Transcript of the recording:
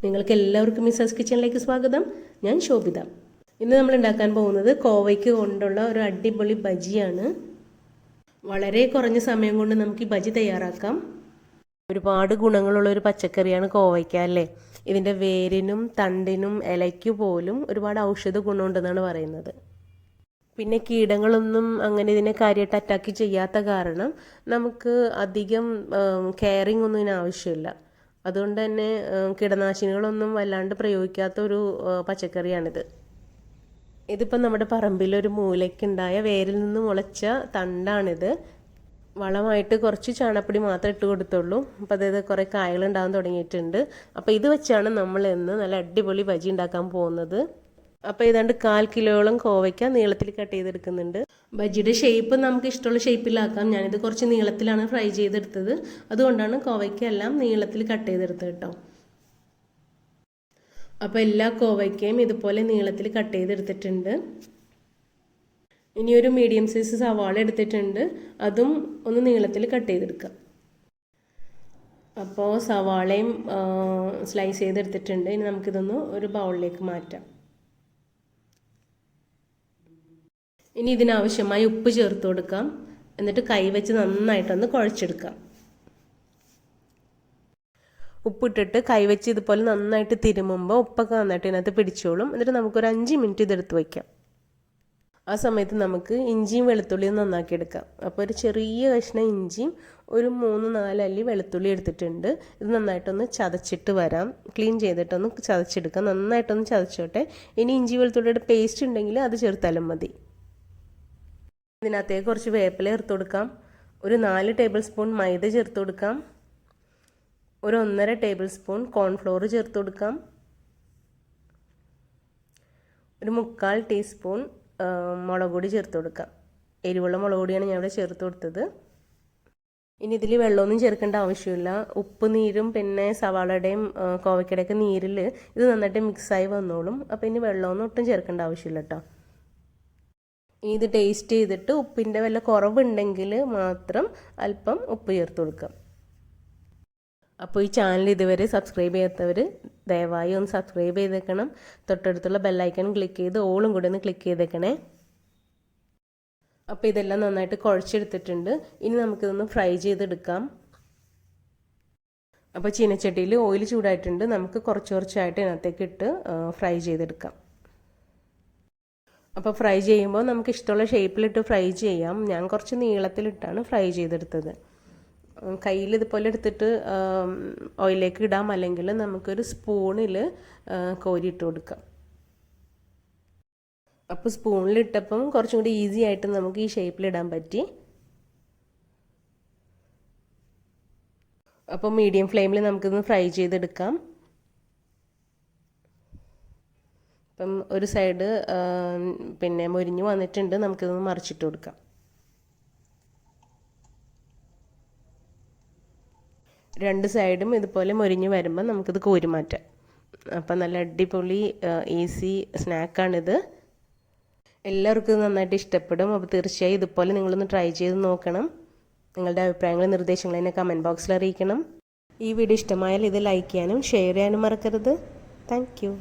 നിങ്ങൾക്ക് എല്ലാവർക്കും മിസസ് കിച്ചണിലേക്ക് സ്വാഗതം. ഞാൻ ശോഭിത. ഇന്ന് നമ്മൾ ഉണ്ടാക്കാൻ പോകുന്നത് കോവയ്ക്ക് കൊണ്ടുള്ള ഒരു അടിപൊളി ബജിയാണ്. വളരെ കുറഞ്ഞ സമയം കൊണ്ട് നമുക്ക് ഈ ബജി തയ്യാറാക്കാം. ഒരുപാട് ഗുണങ്ങളുള്ള ഒരു പച്ചക്കറിയാണ് കോവയ്ക്ക അല്ലേ. ഇതിൻ്റെ വേരിനും തണ്ടിനും ഇലയ്ക്കു പോലും ഒരുപാട് ഔഷധ ഗുണമുണ്ടെന്നാണ് പറയുന്നത്. പിന്നെ കീടങ്ങളൊന്നും അങ്ങനെ ഇതിനെ കാര്യമായിട്ട് അറ്റാക്ക് ചെയ്യാത്ത കാരണം നമുക്ക് അധികം കെയറിങ് ഒന്നും ഇതിനാവശ്യമില്ല. അതുകൊണ്ട് തന്നെ കീടനാശിനികളൊന്നും വല്ലാണ്ട് പ്രയോഗിക്കാത്ത ഒരു പച്ചക്കറിയാണിത്. ഇതിപ്പോൾ നമ്മുടെ പറമ്പിലൊരു മൂലയ്ക്കുണ്ടായ വേരിൽ നിന്ന് മുളച്ച തണ്ടാണിത്. വളമായിട്ട് കുറച്ച് ചാണകപ്പൊടി മാത്രമേ ഇട്ട് കൊടുത്തുള്ളൂ. അപ്പോൾ അതായത് കുറേ കായകളുണ്ടാകാൻ തുടങ്ങിയിട്ടുണ്ട്. അപ്പോൾ ഇത് വെച്ചാണ് നമ്മൾ ഇന്ന് നല്ല അടിപൊളി ബജി ഉണ്ടാക്കാൻ പോകുന്നത്. അപ്പോൾ ഏതാണ്ട് 1/4 കിലോയോളം കോവയ്ക്ക നീളത്തിൽ കട്ട് ചെയ്തെടുക്കുന്നുണ്ട്. ബജിയുടെ ഷേപ്പ് നമുക്ക് ഇഷ്ടമുള്ള ഷേപ്പിലാക്കാം. ഞാനിത് കുറച്ച് നീളത്തിലാണ് ഫ്രൈ ചെയ്തെടുത്തത്. അതുകൊണ്ടാണ് കോവയ്ക്ക എല്ലാം നീളത്തിൽ കട്ട് ചെയ്തെടുത്തത് കേട്ടോ. അപ്പോൾ എല്ലാ കോവയ്ക്കയും ഇതുപോലെ നീളത്തിൽ കട്ട് ചെയ്തെടുത്തിട്ടുണ്ട്. ഇനി ഒരു മീഡിയം സൈസ് സവാള എടുത്തിട്ടുണ്ട്. അതും ഒന്ന് നീളത്തിൽ കട്ട് ചെയ്തെടുക്കാം. അപ്പോൾ സവാളയും സ്ലൈസ് ചെയ്തെടുത്തിട്ടുണ്ട്. ഇനി നമുക്കിതൊന്ന് ഒരു ബൗളിലേക്ക് മാറ്റാം. ഇനി ഇതിനാവശ്യമായി ഉപ്പ് ചേർത്ത് കൊടുക്കാം. എന്നിട്ട് കൈ വെച്ച് നന്നായിട്ടൊന്ന് കുഴച്ചെടുക്കാം. ഉപ്പിട്ടിട്ട് കൈ വെച്ച് ഇതുപോലെ നന്നായിട്ട് തിരുമുമ്പോൾ ഉപ്പൊക്കെ നന്നായിട്ട് ഇതിനകത്ത് പിടിച്ചോളും. എന്നിട്ട് നമുക്കൊരു 5 മിനിറ്റ് ഇതെടുത്ത് വയ്ക്കാം. ആ സമയത്ത് നമുക്ക് ഇഞ്ചിയും വെളുത്തുള്ളിയും നന്നാക്കിയെടുക്കാം. അപ്പോൾ ഒരു ചെറിയ കഷ്ണം ഇഞ്ചിയും ഒരു 3-4 അല്ലി വെളുത്തുള്ളി എടുത്തിട്ടുണ്ട്. ഇത് നന്നായിട്ടൊന്ന് ചതച്ചിട്ട് വരാം. ക്ലീൻ ചെയ്തിട്ടൊന്ന് ചതച്ചെടുക്കാം. നന്നായിട്ടൊന്ന് ചതച്ചോട്ടെ. ഇനി ഇഞ്ചി വെളുത്തുള്ളിയുടെ പേസ്റ്റ് ഉണ്ടെങ്കിൽ അത് ചേർത്താലും മതി. ഇതിനകത്തേക്ക് കുറച്ച് വേപ്പില ചേർത്ത് കൊടുക്കാം. ഒരു 4 ടേബിൾ സ്പൂൺ മൈദ ചേർത്ത് കൊടുക്കാം. ഒരു 1.5 ടേബിൾ സ്പൂൺ കോൺഫ്ലോർ ചേർത്ത് കൊടുക്കാം. ഒരു 3/4 ടീസ്പൂൺ മുളക് പൊടി ചേർത്ത് കൊടുക്കാം. എരിവുള്ള മുളക് പൊടിയാണ് ഞാൻ ഇവിടെ ചേർത്ത് കൊടുത്തത്. ഇനി ഇതിൽ വെള്ളമൊന്നും ചേർക്കേണ്ട ആവശ്യമില്ല. ഉപ്പ് നീരും പിന്നെ സവാളയുടെയും കോവയ്ക്കയുടെയൊക്കെ നീരിൽ ഇത് നന്നായിട്ട് മിക്സായി വന്നോളും. അപ്പോൾ ഇനി വെള്ളമൊന്നും ഒട്ടും ചേർക്കേണ്ട ആവശ്യമില്ല കേട്ടോ. ഇനി ഇത് ടേസ്റ്റ് ചെയ്തിട്ട് ഉപ്പിൻ്റെ വല്ല കുറവുണ്ടെങ്കിൽ മാത്രം അല്പം ഉപ്പ് ചേർത്ത് കൊടുക്കാം. അപ്പോൾ ഈ ചാനൽ ഇതുവരെ സബ്സ്ക്രൈബ് ചെയ്യാത്തവർ ദയവായി ഒന്ന് സബ്സ്ക്രൈബ് ചെയ്തേക്കണം. തൊട്ടടുത്തുള്ള ബെല്ലൈക്കൺ ക്ലിക്ക് ചെയ്ത് ഓളും കൂടെ ഒന്ന് ക്ലിക്ക് ചെയ്തേക്കണേ. അപ്പോൾ ഇതെല്ലാം നന്നായിട്ട് കുഴച്ചെടുത്തിട്ടുണ്ട്. ഇനി നമുക്കിതൊന്ന് ഫ്രൈ ചെയ്തെടുക്കാം. അപ്പോൾ ചീനച്ചട്ടിയിൽ ഓയിൽ ചൂടായിട്ടുണ്ട്. നമുക്ക് കുറച്ച് കുറച്ചായിട്ട് ഇതിനകത്തേക്ക് ഇട്ട് ഫ്രൈ ചെയ്തെടുക്കാം. അപ്പോൾ ഫ്രൈ ചെയ്യുമ്പോൾ നമുക്ക് ഇഷ്ടമുള്ള ഷേപ്പിലിട്ട് ഫ്രൈ ചെയ്യാം. ഞാൻ കുറച്ച് നീളത്തിലിട്ടാണ് ഫ്രൈ ചെയ്തെടുത്തത്. കയ്യിൽ ഇതുപോലെ എടുത്തിട്ട് ഓയിലേക്ക് ഇടാം, അല്ലെങ്കിൽ നമുക്കൊരു സ്പൂണിൽ കോരിയിട്ട് കൊടുക്കാം. അപ്പോൾ സ്പൂണിലിട്ടപ്പം കുറച്ചും കൂടി ഈസി ആയിട്ട് നമുക്ക് ഈ ഷേപ്പിലിടാൻ പറ്റി. അപ്പോൾ മീഡിയം ഫ്ലെയിമിൽ നമുക്കിതൊന്ന് ഫ്രൈ ചെയ്തെടുക്കാം. അപ്പം ഒരു സൈഡ് പിന്നെ മൊരിഞ്ഞ് വന്നിട്ടുണ്ട്. നമുക്കിതൊന്ന് മറിച്ചിട്ട് കൊടുക്കാം. രണ്ട് സൈഡും ഇതുപോലെ മൊരിഞ്ഞ് വരുമ്പോൾ നമുക്കിത് കോരി മാറ്റാം. അപ്പം നല്ല അടിപൊളി ഈസി സ്നാക്കാണിത്. എല്ലാവർക്കും ഇത് നന്നായിട്ട് ഇഷ്ടപ്പെടും. അപ്പോൾ തീർച്ചയായും ഇതുപോലെ നിങ്ങളൊന്ന് ട്രൈ ചെയ്ത് നോക്കണം. നിങ്ങളുടെ അഭിപ്രായങ്ങളും നിർദ്ദേശങ്ങളും എന്നെ കമൻറ്റ് ബോക്സിൽ അറിയിക്കണം. ഈ വീഡിയോ ഇഷ്ടമായാൽ ഇത് ലൈക്ക് ചെയ്യാനും ഷെയർ ചെയ്യാനും മറക്കരുത്. Thank you.